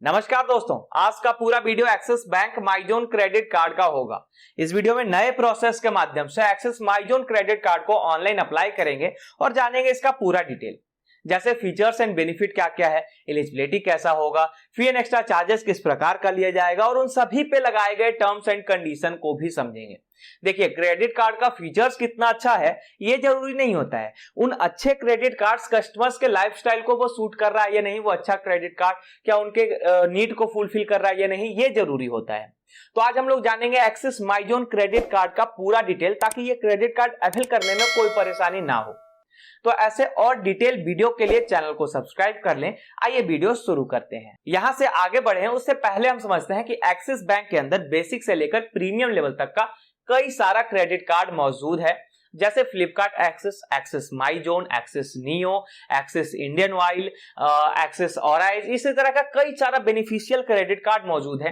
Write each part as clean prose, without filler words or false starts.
नमस्कार दोस्तों, आज का पूरा video Axis bank MyZone credit card का होगा। इस वीडियो में नए प्रोसेस के माध्यम से एक्सिस माईजोन क्रेडिट कार्ड को ऑनलाइन अप्लाई करेंगे और जानेंगे इसका पूरा डिटेल, जैसे फीचर्स एंड बेनिफिट क्या क्या है, एलिजिबिलिटी कैसा होगा, फी एंड एक्स्ट्रा चार्जेस किस प्रकार का लिया जाएगा और उन सभी पे लगाए गए टर्म्स एंड कंडीशन को भी समझेंगे। देखिए, क्रेडिट कार्ड का फीचर्स कितना अच्छा है ये जरूरी नहीं होता है। उन अच्छे क्रेडिट कार्ड्स कस्टमर्स के लाइफस्टाइल को वो सूट कर रहा है या नहीं, वो अच्छा क्रेडिट कार्ड क्या उनके नीड को फुलफिल कर रहा है या नहीं, ये जरूरी होता है। तो आज हम लोग जानेंगे एक्सिस माईजोन क्रेडिट कार्ड का पूरा डिटेल, ताकि ये क्रेडिट कार्ड अवेल करने में कोई परेशानी ना हो। तो ऐसे और डिटेल वीडियो के लिए चैनल को सब्सक्राइब कर लें। आइए वीडियो शुरू करते हैं। यहां से आगे बढ़े हैं उससे पहले हम समझते हैं कि एक्सिस बैंक के अंदर बेसिक से लेकर प्रीमियम लेवल तक का कई सारा क्रेडिट कार्ड मौजूद है, जैसे Flipkart Axis, Axis MyZone, Axis Neo, Axis Indian Oil, Axis ऑराइज, इसी तरह का कई सारा बेनिफिशियल क्रेडिट कार्ड मौजूद है।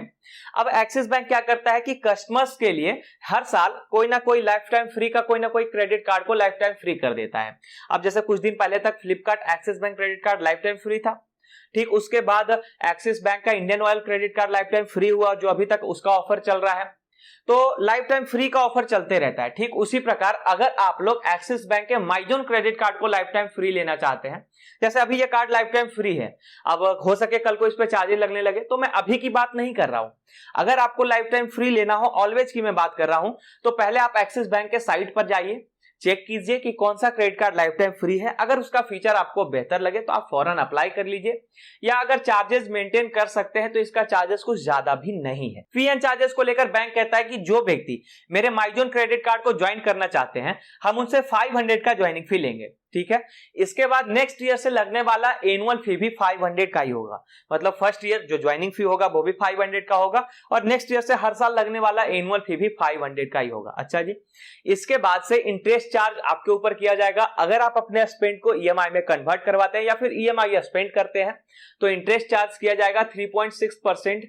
अब एक्सिस बैंक क्या करता है कि कस्टमर्स के लिए हर साल कोई ना कोई लाइफ टाइम फ्री का कोई ना कोई क्रेडिट कार्ड को लाइफ टाइम फ्री कर देता है। अब जैसे कुछ दिन पहले तक Flipkart axis bank credit card life time free था, ठीक उसके बाद एक्सिस बैंक का Indian oil credit card life time free हुआ, जो अभी तक उसका ऑफर चल रहा है। तो लाइफ टाइम फ्री का ऑफर चलते रहता है। ठीक उसी प्रकार अगर आप लोग एक्सिस बैंक के माईजोन क्रेडिट कार्ड को लाइफ टाइम फ्री लेना चाहते हैं, जैसे अभी ये कार्ड लाइफ टाइम फ्री है, अब हो सके कल को इस पे चार्जेस लगने लगे, तो मैं अभी की बात नहीं कर रहा हूं। अगर आपको लाइफ टाइम फ्री लेना हो, ऑलवेज की मैं बात कर रहा हूं, तो पहले आप एक्सिस बैंक के साइट पर जाइए, चेक कीजिए कि कौन सा credit card life time free है। अगर उसका फीचर आपको बेहतर लगे तो आप फौरन अप्लाई कर लीजिए, या अगर चार्जेस मेंटेन कर सकते हैं तो इसका चार्जेस कुछ ज्यादा भी नहीं है। फी एंड चार्जेस को लेकर बैंक कहता है कि जो व्यक्ति मेरे माईजोन क्रेडिट कार्ड को ज्वाइन करना चाहते हैं, हम उनसे 500 का ज्वाइनिंग फी लेंगे, ठीक है। इसके बाद नेक्स्ट ईयर से लगने वाला एनुअल फी भी 500 का ही होगा, मतलब फर्स्ट ईयर जो ज्वाइनिंग फी होगा वो भी 500 का होगा, और नेक्स्ट ईयर से हर साल लगने वाला एनुअल फी भी 500 का ही होगा। अच्छा जी, इसके बाद से इंटरेस्ट चार्ज आपके ऊपर किया जाएगा। अगर आप अपने स्पेंड को ईएमआई में कन्वर्ट करवाते हैं या फिर ईएमआई स्पेंड करते हैं, तो इंटरेस्ट चार्ज किया जाएगा 3.6%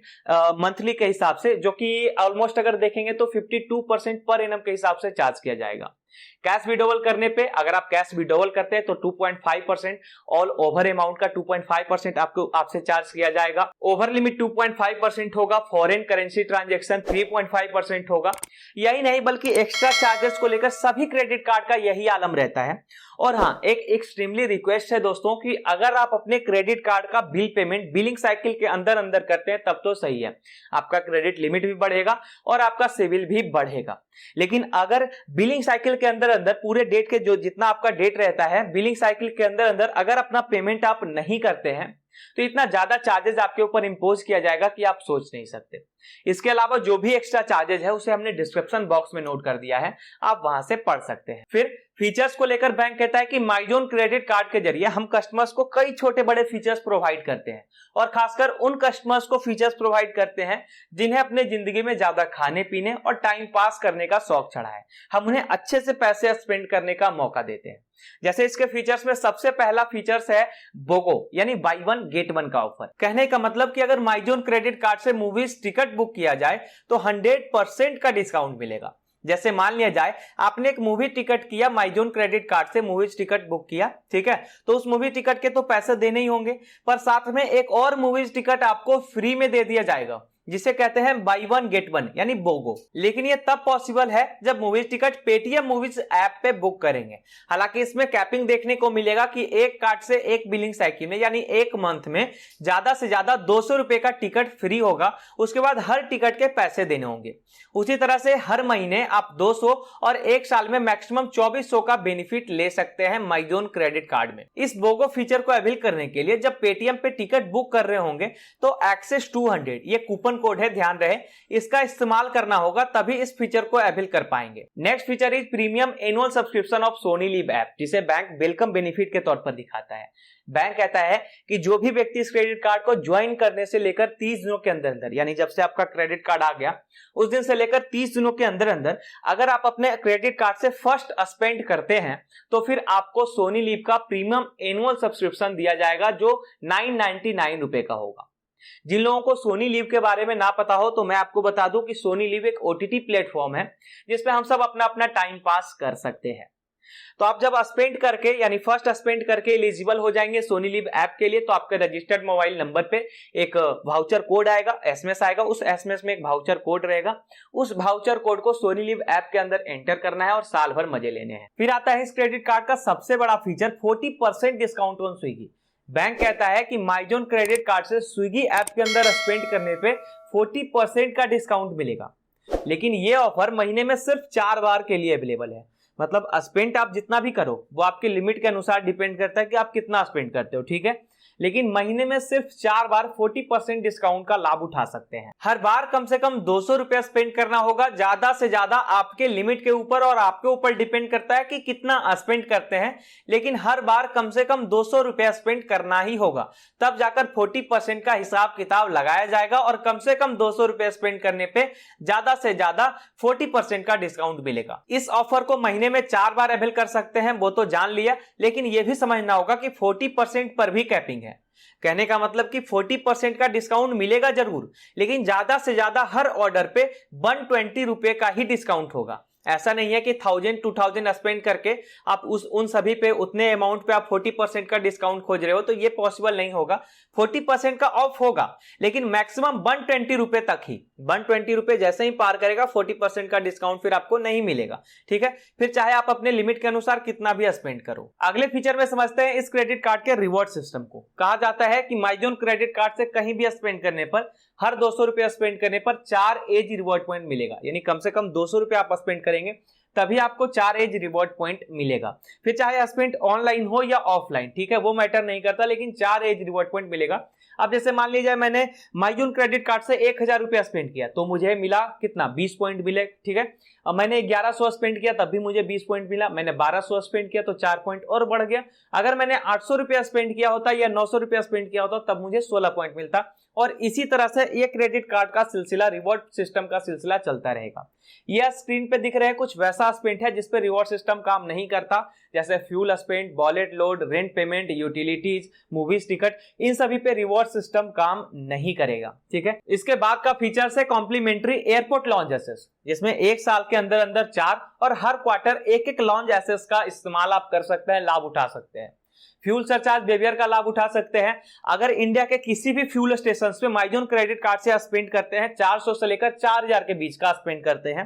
मंथली के हिसाब से, जो कि ऑलमोस्ट अगर देखेंगे तो 52% पर एनम के हिसाब से चार्ज किया जाएगा। कैश विड्रॉवल करने पे, अगर आप कैश विड्रॉवल करते हैं तो 2.5%, ऑल ओवर अमाउंट का 2.5% आपसे चार्ज किया जाएगा। ओवर लिमिट 2.5% होगा, फॉरेन करेंसी ट्रांजैक्शन 3.5% होगा। यही नहीं बल्कि एक्स्ट्रा चार्जेस को लेकर सभी क्रेडिट कार्ड का यही आलम रहता है। और हाँ, एक एक्सट्रीमली रिक्वेस्ट है दोस्तों कि अगर आप अपने क्रेडिट कार्ड का बिल पेमेंट बिलिंग साइकिल के अंदर अंदर करते हैं तब तो सही है, आपका क्रेडिट लिमिट भी बढ़ेगा और आपका सिविल भी बढ़ेगा। लेकिन अगर बिलिंग साइकिल के अंदर अंदर पूरे डेट के जो जितना आपका डेट रहता है, बिलिंग साइकिल के अंदर अंदर अगर अपना पेमेंट आप नहीं करते हैं, तो इतना ज्यादा चार्जेस आपके ऊपर इंपोज किया जाएगा कि आप सोच नहीं सकते। इसके अलावा जो भी एक्स्ट्रा चार्जेस है उसे हमने डिस्क्रिप्शन बॉक्स में नोट कर दिया है, आप वहां से पढ़ सकते हैं। फिर फीचर्स को लेकर बैंक कहता है कि माईजोन क्रेडिट कार्ड के जरिए हम कस्टमर्स को कई छोटे बड़े फीचर्स प्रोवाइड करते हैं, और खासकर उन कस्टमर्स को फीचर्स प्रोवाइड करते हैं जिन्हें अपने जिंदगी में ज्यादा खाने पीने और टाइम पास करने का शौक चढ़ा है। हम उन्हें अच्छे से पैसे स्पेंड करने का मौका देते हैं। जैसे इसके फीचर्स में सबसे पहला फीचर्स है बोगो, यानी बाई वन गेट वन का ऑफर। कहने का मतलब कि अगर माईजोन क्रेडिट कार्ड से मूवीज टिकट बुक किया जाए तो 100% का डिस्काउंट मिलेगा। जैसे मान लिया जाए आपने एक मूवी टिकट किया, माईजोन क्रेडिट कार्ड से मूवीज टिकट बुक किया, ठीक है, तो उस मूवी टिकट के तो पैसे देने ही होंगे, पर साथ में एक और मूवीज टिकट आपको फ्री में दे दिया जाएगा, जिसे कहते हैं बाई वन गेट वन, यानी बोगो। लेकिन ये तब पॉसिबल है जब movies ticket Paytm movies app पे बुक करेंगे। हालांकि इसमें कैपिंग देखने को मिलेगा कि एक कार्ड से एक बिलिंग साइकिल में, यानी एक मंथ में ज्यादा से ज्यादा 200 रुपए का टिकट फ्री होगा, उसके बाद हर टिकट के पैसे देने होंगे। उसी तरह से हर महीने आप 200 और एक साल में मैक्सिमम 2400 का बेनिफिट ले सकते हैं माईजोन क्रेडिट कार्ड में। इस बोगो फीचर को अवेल करने के लिए जब पेटीएम पे टिकट बुक कर रहे होंगे तो एक्सेस 200 ये कूपन कोड है, ध्यान रहे, इसका इस्तेमाल करना होगा, तभी इस फीचर को अवेल कर पाएंगे। Next feature is premium annual subscription of Soni live app, जिसे बैंक वेलकम बेनिफिट के तौर पर दिखाता है। बैंक कहता है कि जो भी व्यक्ति इस क्रेडिट कार्ड को ज्वाइन करने से लेकर 30 दिनों के अंदर अंदर, यानी जब से आपका क्रेडिट कार्ड आ गया उस दिन से लेकर 30 दिनों के अंदर अंदर अगर आप अपने क्रेडिट कार्ड से फर्स्ट स्पेंड करते हैं, तो फिर आपको सोनी लिव का प्रीमियम एनुअल सब्सक्रिप्शन दिया जाएगा, जो 999 रुपए का होगा। जिन लोगों को सोनी लिव के बारे में ना पता हो तो मैं आपको बता दूं कि सोनी लिव एक ओटीटी प्लेटफॉर्म है जिसपे हम सब अपना अपना टाइम पास कर सकते हैं। तो आप जब स्पेंड करके यानी फर्स्ट स्पेंड करके एलिजिबल हो जाएंगे सोनी लिव ऐप के लिए, तो आपके रजिस्टर्ड मोबाइल नंबर पे एक वाउचर कोड आएगा, एसएमएस आएगा। उस एसएमएस में एक वाउचर कोड रहेगा। उस वाउचर कोड को सोनी लिव ऐप के अंदर एंटर करना है और साल भर मजे लेने हैं। फिर आता है इस क्रेडिट कार्ड का सबसे बड़ा feature 40% discount on Swiggy. Bank कहता है कि माईजोन क्रेडिट कार्ड से स्विगी ऐप के अंदर स्पेंड करने पे 40% का डिस्काउंट मिलेगा। लेकिन ये ऑफर महीने में सिर्फ 4 बार के लिए अवेलेबल है। मतलब स्पेंड आप जितना भी करो वो आपके लिमिट के अनुसार डिपेंड करता है कि आप कितना स्पेंड करते हो, ठीक है। लेकिन महीने में सिर्फ 4 बार 40% डिस्काउंट का लाभ उठा सकते हैं। हर बार कम से कम 200 रुपया स्पेंड करना होगा, ज्यादा से ज्यादा आपके लिमिट के ऊपर और आपके ऊपर डिपेंड करता है कि कितना स्पेंड करते हैं। लेकिन हर बार कम से कम 200 रुपया स्पेंड करना ही होगा, तब जाकर 40% का हिसाब किताब लगाया जाएगा और कम से कम 200 रुपया स्पेंड करने पे ज्यादा से ज्यादा 40% का डिस्काउंट मिलेगा। इस ऑफर को महीने में 4 बार अवेल कर सकते हैं, वो तो जान लिया। लेकिन यह भी समझना होगा कि 40% पर भी कैपिंग है। कहने का मतलब कि 40% का डिस्काउंट मिलेगा जरूर, लेकिन ज्यादा से ज्यादा हर ऑर्डर पे 120 रुपए का ही डिस्काउंट होगा। ऐसा नहीं है कि 1000-2000 स्पेंड करके आप उन सभी पे उतने अमाउंट पे आप 40% का डिस्काउंट खोज रहे हो, तो ये पॉसिबल नहीं होगा। 40% का ऑफ होगा, लेकिन मैक्सिमम 120 रुपए तक ही। 120 रुपए जैसे ही पार करेगा 40% का डिस्काउंट फिर आपको नहीं मिलेगा, ठीक है। फिर चाहे आप अपने लिमिट के अनुसार कितना भी स्पेंड करो। अगले फीचर में समझते हैं इस क्रेडिट कार्ड के रिवॉर्ड सिस्टम को। कहा जाता है कि माईजोन क्रेडिट कार्ड से कहीं भी स्पेंड करने पर, हर 200 रुपया स्पेंड करने पर 4 एज रिवॉर्ड पॉइंट मिलेगा। यानी कम से कम 200 रुपया आप स्पेंड करेंगे तभी आपको 4 एज रिवॉर्ड पॉइंट मिलेगा। फिर चाहे स्पेंड ऑनलाइन हो या ऑफलाइन, ठीक है, वो मैटर नहीं करता, लेकिन 4 एज रिवॉर्ड पॉइंट मिलेगा। अब जैसे मान लीजिए मैंने माईजोन क्रेडिट कार्ड से 1000 रुपया स्पेंड किया तो मुझे मिला कितना, 20 पॉइंट मिले, ठीक है। अब मैंने 1100 स्पेंड किया तब भी मुझे 20 पॉइंट मिला। मैंने 1200 स्पेंड किया तो 4 पॉइंट और बढ़ गया। अगर मैंने 800 रुपया स्पेंड किया होता या 900 रुपया स्पेंड किया होता तब मुझे 16 पॉइंट मिलता। और इसी तरह से ये क्रेडिट कार्ड का सिलसिला, रिवॉर्ड सिस्टम का सिलसिला चलता रहेगा। यह स्क्रीन पे दिख रहा है कुछ वैसा स्पेंड है जिसपे रिवॉर्ड सिस्टम काम नहीं करता, जैसे fuel spend, wallet load, rent payment, utilities, movies ticket, इन सभी पे रिवॉर्ड सिस्टम काम नहीं करेगा, ठीक है। इसके बाद का फीचर है कॉम्प्लीमेंट्री एयरपोर्ट लॉन्च एक्सेस, जिसमें 1 साल के अंदर अंदर 4 और हर क्वार्टर 1-1 लॉन्च एक्सेस का इस्तेमाल आप कर सकते हैं, लाभ उठा सकते हैं। फ्यूल सरचार्ज वेवियर का लाभ उठा सकते हैं। अगर इंडिया के किसी भी फ्यूल स्टेशन पे माईजोन क्रेडिट कार्ड से स्पेंड करते हैं, 400 से लेकर 4000 के बीच का स्पेंड करते हैं,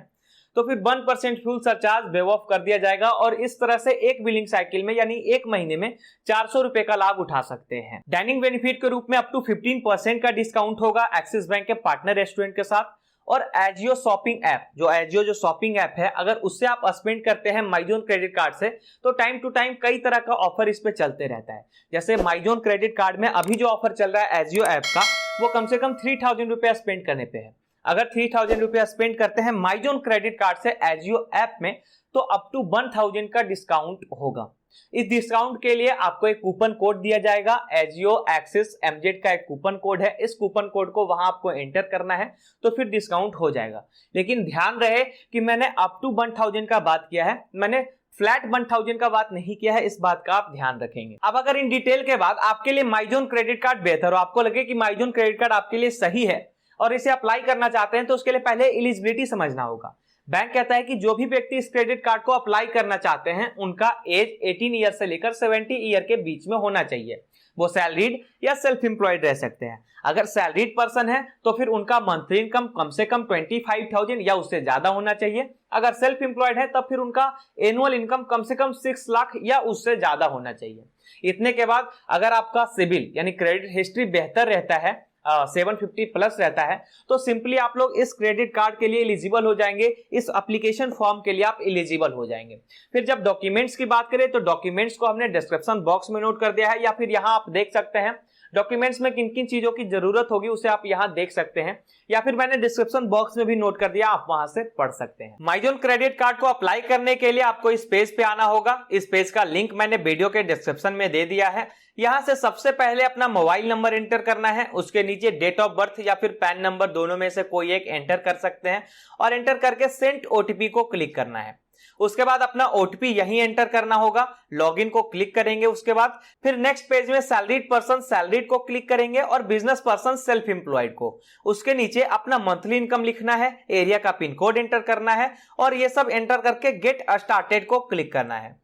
तो फिर 1% फ्यूल सरचार्ज वेव ऑफ कर दिया जाएगा। और इस तरह से एक बिलिंग साइकिल में यानी एक महीने में 400 रुपए का लाभ उठा सकते हैं। डाइनिंग बेनिफिट के रूप में अप टू 15% का डिस्काउंट होगा एक्सिस बैंक के पार्टनर रेस्टोरेंट के साथ। और एजियो शॉपिंग ऐप, जो एजियो जो शॉपिंग ऐप है, अगर उससे आप स्पेंड करते हैं माईजोन क्रेडिट कार्ड से, तो टाइम टू टाइम कई तरह का ऑफर इस पे चलते रहता है। जैसे माईजोन क्रेडिट कार्ड में अभी जो ऑफर चल रहा है एजियो ऐप का, वो कम से कम 3000 रुपया स्पेंड करने पे है। अगर 3000 रुपया स्पेंड करते हैं माईजोन क्रेडिट कार्ड से एजियो ऐप में, तो अप टू 1000 का डिस्काउंट होगा। इस डिस्काउंट के लिए आपको एक कूपन कोड दिया जाएगा, एजियो एक्सिस एमजेड का एक कूपन कोड है। इस कूपन कोड को वहां आपको एंटर करना है तो फिर डिस्काउंट हो जाएगा। लेकिन ध्यान रहे कि मैंने अप टू 1000 का बात किया है, मैंने फ्लैट 1000 का बात नहीं किया है, इस बात का आप ध्यान रखेंगे। अब अगर इन डिटेल के बाद आपके लिए माईजोन क्रेडिट कार्ड बेहतर हो, आपको लगे कि माईजोन क्रेडिट कार्ड आपके लिए सही है और इसे अप्लाई करना चाहते हैं, तो उसके लिए पहले एलिजिबिलिटी समझना होगा। बैंक कहता है कि जो भी व्यक्ति इस क्रेडिट कार्ड को अप्लाई करना चाहते हैं, उनका एज 18 ईयर से लेकर 70 ईयर के बीच में होना चाहिए। वो सैलरीड या सेल्फ एम्प्लॉयड रह सकते हैं। अगर सैलरीड पर्सन है तो फिर उनका मंथली इनकम कम से कम 25,000 या उससे ज्यादा होना चाहिए। अगर सेल्फ एम्प्लॉयड है तब फिर उनका एनुअल इनकम कम से कम 6 लाख या उससे ज्यादा होना चाहिए। इतने के बाद अगर आपका सिबिल यानी क्रेडिट हिस्ट्री बेहतर रहता है, 750 प्लस रहता है, तो सिंपली आप लोग इस क्रेडिट कार्ड के लिए एलिजिबल हो जाएंगे। इस एप्लीकेशन फॉर्म के लिए आप एलिजिबल हो जाएंगे। फिर जब डॉक्यूमेंट्स की बात करें तो डॉक्यूमेंट्स को हमने डिस्क्रिप्शन बॉक्स में नोट कर दिया है, या फिर यहां आप देख सकते हैं डॉक्यूमेंट्स में किन किन चीजों की जरूरत होगी, उसे आप यहां देख सकते हैं, या फिर मैंने डिस्क्रिप्शन बॉक्स में भी नोट कर दिया, आप वहां से पढ़ सकते हैं। माईजोन क्रेडिट कार्ड को अप्लाई करने के लिए आपको इस पेज पे आना होगा। इस पेज का लिंक मैंने वीडियो के डिस्क्रिप्शन में दे दिया है। यहां से सबसे पहले अपना मोबाइल नंबर एंटर करना है, उसके नीचे डेट ऑफ बर्थ या फिर पैन नंबर, दोनों में से कोई एक एंटर कर सकते हैं, और एंटर करके सेंड ओटीपी को क्लिक करना है। उसके बाद अपना ओटीपी यहीं एंटर करना होगा, लॉगिन को क्लिक करेंगे। उसके बाद फिर नेक्स्ट पेज में सैलरीड पर्सन सैलरीड को क्लिक करेंगे और बिजनेस पर्सन सेल्फ एम्प्लॉयड को। उसके नीचे अपना मंथली इनकम लिखना है, एरिया का पिन कोड एंटर करना है, और ये सब एंटर करके गेट स्टार्टेड को क्लिक करना है।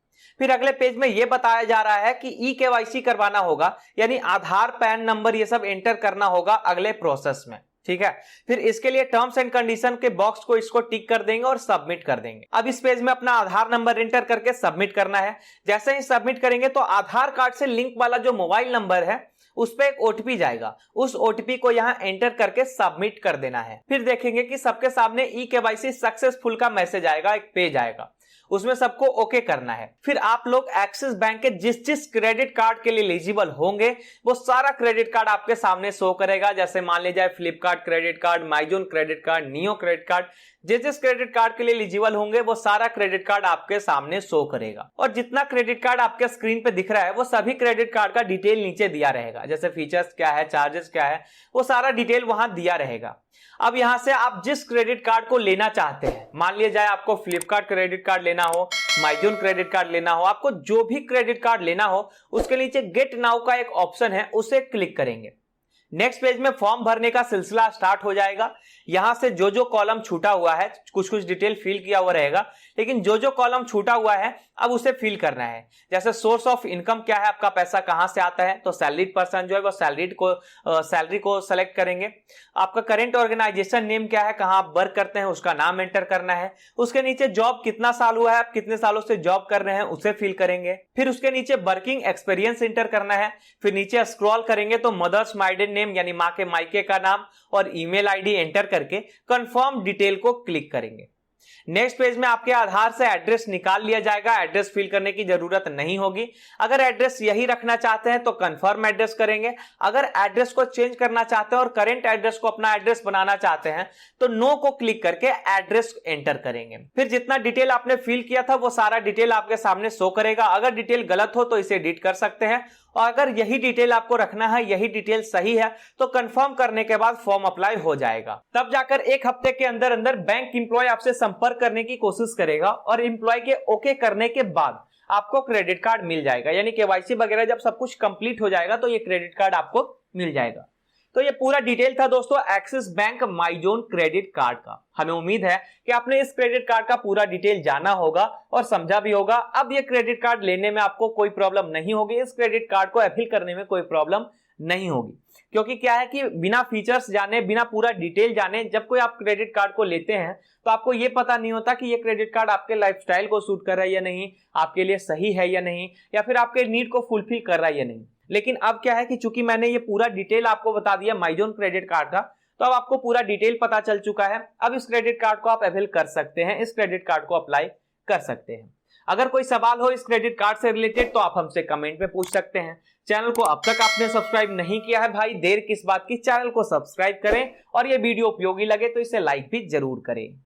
फिर अगले पेज में यह बताया जा रहा है कि ई केवाईसी करवाना होगा, यानी आधार पैन नंबर ये सब एंटर करना होगा अगले प्रोसेस में। ठीक है, फिर इसके लिए टर्म्स एंड कंडीशन के बॉक्स को इसको टिक कर देंगे और सबमिट कर देंगे। अब इस पेज में अपना आधार नंबर एंटर करके सबमिट करना है। जैसे ही सबमिट करेंगे तो आधार कार्ड से लिंक वाला जो मोबाइल नंबर है उस पे एक ओटीपी जाएगा, उस ओटीपी को यहां एंटर करके सबमिट कर देना है। फिर देखेंगे कि सबके सामने ई केवाईसी सक्सेसफुल का मैसेज आएगा, एक पेज आएगा, उसमें सबको ओके करना है। फिर आप लोग एक्सिस बैंक के जिस जिस क्रेडिट कार्ड के लिए एलिजिबल होंगे वो सारा क्रेडिट कार्ड आपके सामने शो करेगा। जैसे मान लीजिए Flipkart credit card, MyZone credit card, Neo credit card, जिस जिस क्रेडिट कार्ड के लिए एलिजिबल होंगे वो सारा क्रेडिट कार्ड आपके सामने शो करेगा। और जितना क्रेडिट कार्ड आपके स्क्रीन पे दिख रहा है वो सभी क्रेडिट कार्ड का डिटेल नीचे दिया रहेगा, जैसे फीचर्स क्या है, चार्जेस क्या है, वो सारा डिटेल वहां दिया रहेगा। अब यहां से आप जिस क्रेडिट कार्ड को लेना चाहते हैं, मान लिया जाए आपको फ्लिपकार्ट क्रेडिट कार्ड लेना हो, माईजोन क्रेडिट कार्ड लेना हो, आपको जो भी क्रेडिट कार्ड लेना हो उसके नीचे गेट नाउ का एक ऑप्शन है, उसे क्लिक करेंगे। नेक्स्ट पेज में फॉर्म भरने का सिलसिला स्टार्ट हो जाएगा। यहां से जो जो कॉलम छूटा हुआ है, कुछ कुछ डिटेल फिल किया हुआ रहेगा, लेकिन जो जो कॉलम छूटा हुआ है अब उसे फिल करना है। जैसे सोर्स ऑफ इनकम क्या है, आपका पैसा कहां से आता है, तो सैलरीड पर्सन जो है वो सैलरी को सेलेक्ट करेंगे। आपका करेंट ऑर्गेनाइजेशन नेम क्या है, कहां आप वर्क करते हैं, उसका नाम एंटर करना है। उसके नीचे जॉब कितना साल हुआ है, आप कितने सालों से जॉब कर रहे हैं, उसे फिल करेंगे। फिर उसके नीचे वर्किंग एक्सपीरियंस एंटर करना है। फिर नीचे स्क्रॉल करेंगे तो मदर्स माइडेन नेम यानी मां के मायके का नाम और ईमेल आईडी एंटर करके कंफर्म डिटेल को क्लिक करेंगे। नेक्स्ट पेज में आपके आधार से एड्रेस निकाल लिया जाएगा, एड्रेस फिल करने की जरूरत नहीं होगी। अगर एड्रेस यही रखना चाहते हैं तो कंफर्म एड्रेस करेंगे। अगर एड्रेस को चेंज करना चाहते हैं और करेंट एड्रेस को अपना एड्रेस बनाना चाहते हैं तो नो को क्लिक करके एड्रेस एंटर करेंगे। फिर जितना डिटेल आपने फिल किया था वो सारा डिटेल आपके सामने शो करेगा। अगर डिटेल गलत हो तो इसे एडिट कर सकते हैं, और अगर यही डिटेल आपको रखना है, यही डिटेल सही है, तो कंफर्म करने के बाद फॉर्म अप्लाई हो जाएगा। तब जाकर एक हफ्ते के अंदर अंदर बैंक एम्प्लॉय आपसे संपर्क करने की कोशिश करेगा और एम्प्लॉय के ओके करने के बाद आपको क्रेडिट कार्ड मिल जाएगा। यानी केवाईसी वगैरह जब सब कुछ कंप्लीट हो जाएगा तो ये क्रेडिट कार्ड आपको मिल जाएगा। तो ये पूरा डिटेल था दोस्तों axis bank MyZone credit card का। हमें उम्मीद है कि आपने इस क्रेडिट कार्ड का पूरा डिटेल जाना होगा और समझा भी होगा। अब ये क्रेडिट कार्ड लेने में आपको कोई प्रॉब्लम नहीं होगी, इस क्रेडिट कार्ड को अपील करने में कोई प्रॉब्लम नहीं होगी। क्योंकि क्या है कि बिना फीचर्स जाने, बिना पूरा डिटेल जाने जब कोई आप क्रेडिट कार्ड को लेते हैं तो आपको ये पता नहीं होता कि ये क्रेडिट कार्ड आपके लाइफस्टाइल को सूट कर रहा है या नहीं, आपके लिए सही है या नहीं, या फिर आपके नीड को फुलफिल कर रहा है या नहीं। लेकिन अब क्या है कि चूंकि मैंने ये पूरा डिटेल आपको बता दिया माईजोन क्रेडिट कार्ड का, तो अब आपको पूरा डिटेल पता चल चुका है। अब इस क्रेडिट कार्ड को आप अवेल कर सकते हैं, इस क्रेडिट कार्ड को अप्लाई कर सकते हैं। अगर कोई सवाल हो इस क्रेडिट कार्ड से रिलेटेड तो आप हमसे कमेंट में पूछ सकते हैं। चैनल को अब तक आपने सब्सक्राइब नहीं किया है भाई, देर किस बात की, चैनल को सब्सक्राइब करें और ये वीडियो उपयोगी लगे तो इसे लाइक भी जरूर करें।